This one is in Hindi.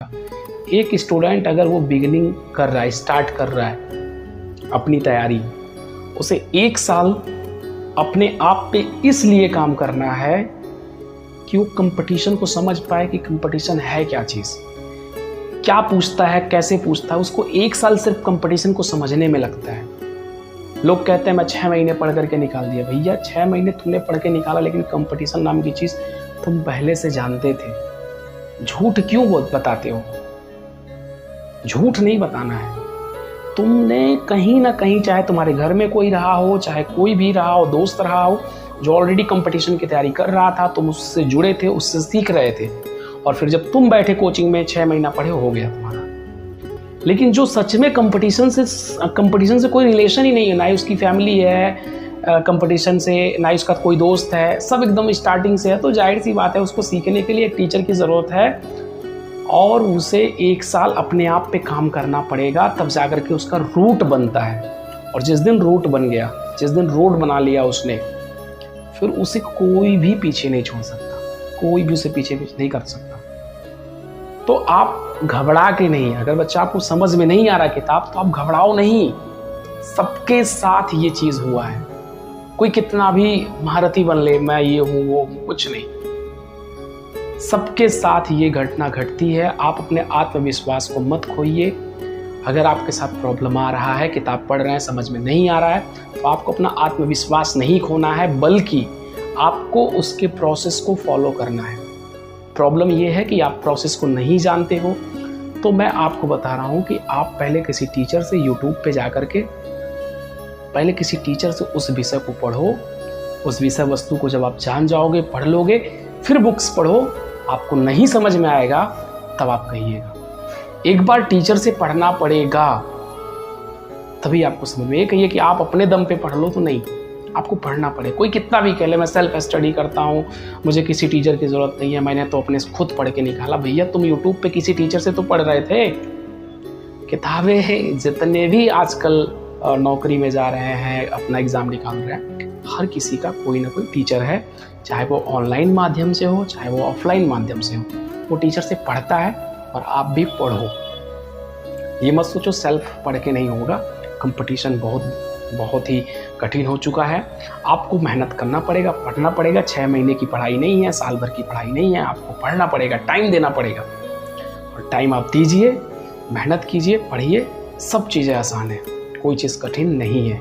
समझेगा। एक स्टूडेंट अगर वो बिगिनिंग कर रहा है, स्टार्ट कर रहा है अपनी तैयारी, उसे 1 साल अपने आप पे इसलिए काम करना है कि वो कंपटीशन को समझ पाए कि कंपटीशन है क्या चीज़, क्या पूछता है, कैसे पूछता है। उसको 1 साल सिर्फ कंपटीशन को समझने में लगता है। लोग कहते हैं मैं 6 महीने पढ़ करके निकाल दिया। भैया 6 महीने तुमने पढ़ के निकाला, लेकिन कंपटीशन नाम की चीज़ तुम पहले से जानते थे। झूठ क्यों बताते हो? झूठ नहीं बताना है। तुमने कहीं ना कहीं, चाहे तुम्हारे घर में कोई रहा हो, चाहे कोई भी रहा हो, दोस्त रहा हो जो ऑलरेडी कंपटीशन की तैयारी कर रहा था, तुम उससे जुड़े थे, उससे सीख रहे थे, और फिर जब तुम बैठे कोचिंग में 6 महीना पढ़े, हो गया तुम्हारा। लेकिन जो सच में कंपटीशन से कोई रिलेशन ही नहीं है, ना ही उसकी फैमिली है कंपटीशन से, ना ही उसका कोई दोस्त है, सब एकदम स्टार्टिंग से है, तो जाहिर सी बात है उसको सीखने के लिए एक टीचर की ज़रूरत है, और उसे 1 साल अपने आप पे काम करना पड़ेगा, तब जाकर के उसका रूट बनता है। और जिस दिन रूट बन गया, जिस दिन रोड बना लिया उसने, फिर उसे कोई भी पीछे नहीं छोड़ सकता, कोई भी उसे पीछे नहीं कर सकता। तो आप घबरा के नहीं, अगर बच्चा आपको समझ में नहीं आ रहा किताब, तो आप घबराओ नहीं। सबके साथ ये चीज़ हुआ है। कोई कितना भी महारथी बन ले, मैं ये हूँ वो हूँ, कुछ नहीं। सबके साथ ये घटना घटती है। आप अपने आत्मविश्वास को मत खोइए। अगर आपके साथ प्रॉब्लम आ रहा है, किताब पढ़ रहे हैं, समझ में नहीं आ रहा है, तो आपको अपना आत्मविश्वास नहीं खोना है, बल्कि आपको उसके प्रोसेस को फॉलो करना है। प्रॉब्लम ये है कि आप प्रोसेस को नहीं जानते हो, तो मैं आपको बता रहा हूँ कि आप पहले किसी टीचर से यूट्यूब पे जा कर के, पहले किसी टीचर से उस विषय को पढ़ो। उस विषय वस्तु को जब आप जान जाओगे, पढ़ लोगे, फिर बुक्स पढ़ो। आपको नहीं समझ में आएगा तब आप कहिएगा। एक बार टीचर से पढ़ना पड़ेगा, तभी आपको समझ में। ये कहिए कि आप अपने दम पे पढ़ लो, तो नहीं, आपको पढ़ना पड़े। कोई कितना भी कह ले मैं सेल्फ स्टडी करता हूँ, मुझे किसी टीचर की ज़रूरत नहीं है, मैंने तो अपने खुद पढ़ के निकाला। भैया तुम यूट्यूब पे किसी टीचर से तो पढ़ रहे थे। किताबें जितने भी आजकल नौकरी में जा रहे हैं, अपना एग्ज़ाम निकाल रहे हैं, हर किसी का कोई ना कोई टीचर है, चाहे वो ऑनलाइन माध्यम से हो, चाहे वो ऑफलाइन माध्यम से हो। वो टीचर से पढ़ता है, और आप भी पढ़ो। ये मत सोचो सेल्फ पढ़ के नहीं होगा। कंपटीशन बहुत ही कठिन हो चुका है। आपको मेहनत करना पड़ेगा, पढ़ना पड़ेगा। 6 महीने की पढ़ाई नहीं है, साल भर की पढ़ाई नहीं है। आपको पढ़ना पड़ेगा, टाइम देना पड़ेगा, और टाइम आप दीजिए, मेहनत कीजिए, पढ़िए। सब चीज़ें आसान है, कोई चीज़ कठिन नहीं है।